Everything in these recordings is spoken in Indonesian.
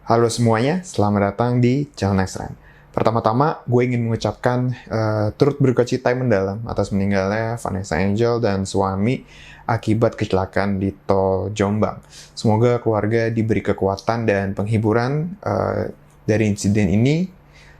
Halo semuanya, selamat datang di channel Nextrend. Pertama-tama, gue ingin mengucapkan turut berduka cita yang mendalam atas meninggalnya Vanessa Angel dan suami akibat kecelakaan di tol Jombang. Semoga keluarga diberi kekuatan dan penghiburan dari insiden ini.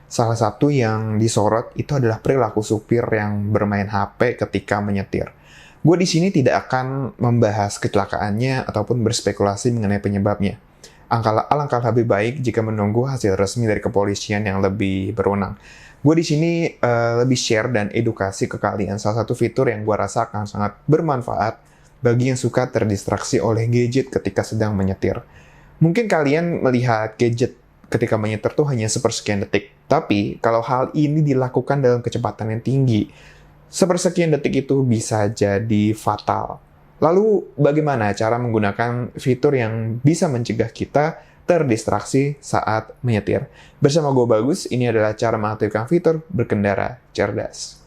Salah satu yang disorot itu adalah perilaku supir yang bermain HP ketika menyetir. Gue di sini tidak akan membahas kecelakaannya ataupun berspekulasi mengenai penyebabnya. Alangkah lebih baik jika menunggu hasil resmi dari kepolisian yang lebih berwenang. Gue di sini lebih share dan edukasi ke kalian salah satu fitur yang gue rasa akan sangat bermanfaat bagi yang suka terdistraksi oleh gadget ketika sedang menyetir. Mungkin kalian melihat gadget ketika menyetir tuh hanya sepersekian detik. Tapi kalau hal ini dilakukan dalam kecepatan yang tinggi, sepersekian detik itu bisa jadi fatal. Lalu, bagaimana cara menggunakan fitur yang bisa mencegah kita terdistraksi saat menyetir? Bersama gue Bagus, ini adalah cara mengaktifkan fitur berkendara cerdas.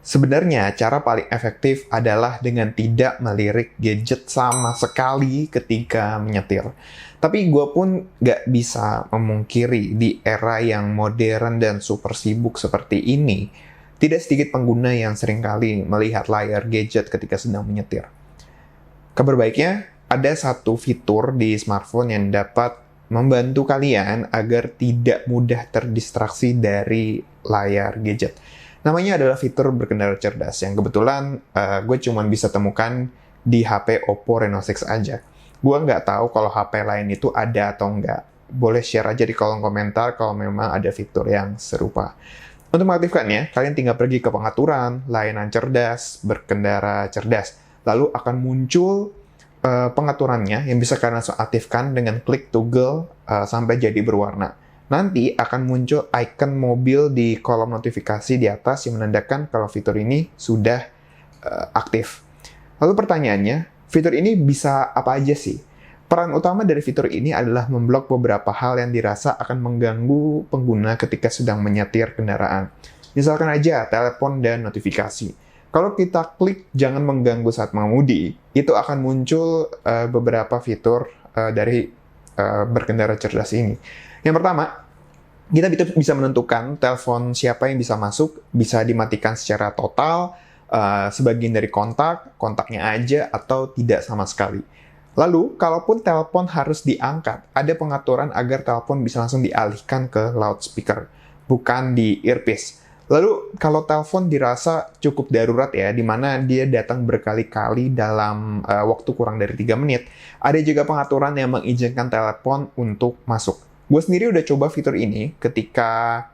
Sebenarnya, cara paling efektif adalah dengan tidak melirik gadget sama sekali ketika menyetir. Tapi gue pun gak bisa memungkiri di era yang modern dan super sibuk seperti ini, tidak sedikit pengguna yang seringkali melihat layar gadget ketika sedang menyetir. Kabar baiknya, ada satu fitur di smartphone yang dapat membantu kalian agar tidak mudah terdistraksi dari layar gadget. Namanya adalah fitur berkendara cerdas, yang kebetulan gue cuma bisa temukan di HP Oppo Reno 6 aja. Gue nggak tahu kalau HP lain itu ada atau nggak. Boleh share aja di kolom komentar kalau memang ada fitur yang serupa. Untuk mengaktifkannya, kalian tinggal pergi ke pengaturan, layanan cerdas, berkendara cerdas. Lalu akan muncul pengaturannya yang bisa kalian langsung aktifkan dengan klik toggle sampai jadi berwarna. Nanti akan muncul icon mobil di kolom notifikasi di atas yang menandakan kalau fitur ini sudah aktif. Lalu pertanyaannya, fitur ini bisa apa aja sih? Peran utama dari fitur ini adalah memblok beberapa hal yang dirasa akan mengganggu pengguna ketika sedang menyetir kendaraan. Misalkan aja telepon dan notifikasi. Kalau kita klik jangan mengganggu saat mengemudi, itu akan muncul beberapa fitur dari berkendara cerdas ini. Yang pertama, kita bisa menentukan telepon siapa yang bisa masuk, bisa dimatikan secara total, sebagian dari kontaknya aja, atau tidak sama sekali. Lalu, kalaupun telepon harus diangkat, ada pengaturan agar telepon bisa langsung dialihkan ke loudspeaker, bukan di earpiece. Lalu, kalau telepon dirasa cukup darurat ya, di mana dia datang berkali-kali dalam waktu kurang dari 3 menit, ada juga pengaturan yang mengizinkan telepon untuk masuk. Gue sendiri udah coba fitur ini ketika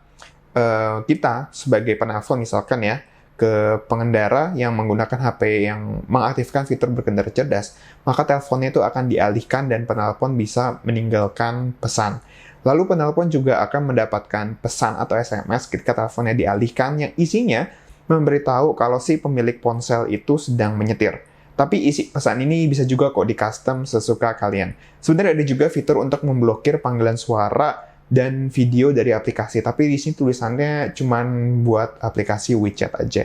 kita sebagai penelpon misalkan ya, ke pengendara yang menggunakan HP yang mengaktifkan fitur berkendara cerdas, maka teleponnya itu akan dialihkan dan penelpon bisa meninggalkan pesan. Lalu penelpon juga akan mendapatkan pesan atau SMS ketika teleponnya dialihkan yang isinya memberitahu kalau si pemilik ponsel itu sedang menyetir. Tapi isi pesan ini bisa juga kok di-custom sesuka kalian. Sebenarnya ada juga fitur untuk memblokir panggilan suara dan video dari aplikasi, tapi di sini tulisannya cuma buat aplikasi WeChat aja.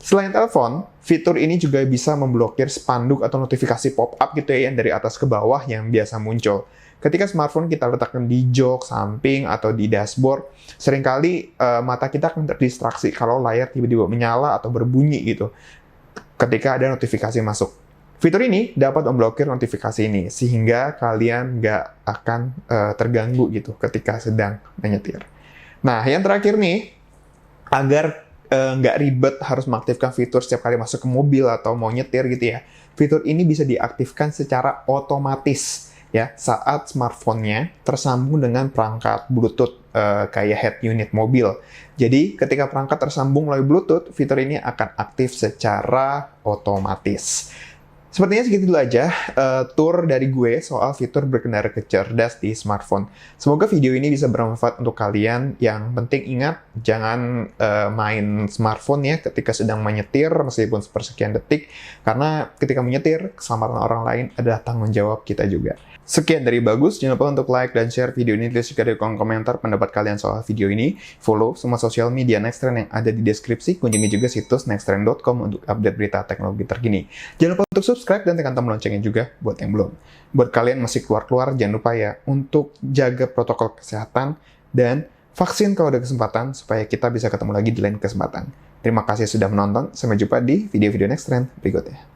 Selain telepon, fitur ini juga bisa memblokir spanduk atau notifikasi pop-up gitu ya, yang dari atas ke bawah yang biasa muncul. Ketika smartphone kita letakkan di jok, samping, atau di dashboard, seringkali mata kita akan terdistraksi kalau layar tiba-tiba menyala atau berbunyi gitu ketika ada notifikasi masuk. Fitur ini dapat memblokir notifikasi ini, sehingga kalian nggak akan terganggu gitu ketika sedang menyetir. Nah, yang terakhir nih, agar nggak ribet harus mengaktifkan fitur setiap kali masuk ke mobil atau mau nyetir gitu ya, fitur ini bisa diaktifkan secara otomatis ya saat smartphone-nya tersambung dengan perangkat Bluetooth kayak head unit mobil. Jadi, ketika perangkat tersambung melalui Bluetooth, fitur ini akan aktif secara otomatis. Sepertinya segitu dulu aja tour dari gue soal fitur berkendara cerdas di smartphone. Semoga video ini bisa bermanfaat untuk kalian. Yang penting ingat, jangan main smartphone ya ketika sedang menyetir meskipun sepersekian detik. Karena ketika menyetir, keselamatan orang lain adalah tanggung jawab kita juga. Sekian dari Bagus, jangan lupa untuk like dan share video ini, tulis juga di kolom komentar pendapat kalian soal video ini. Follow semua sosial media Nextrend yang ada di deskripsi, kunjungi juga situs nextrend.com untuk update berita teknologi terkini. Jangan lupa Untuk subscribe dan tekan tombol loncengnya juga buat yang belum. Buat kalian masih keluar-keluar, jangan lupa ya untuk jaga protokol kesehatan dan vaksin kalau ada kesempatan supaya kita bisa ketemu lagi di lain kesempatan. Terima kasih sudah menonton, sampai jumpa di video-video next trend berikutnya.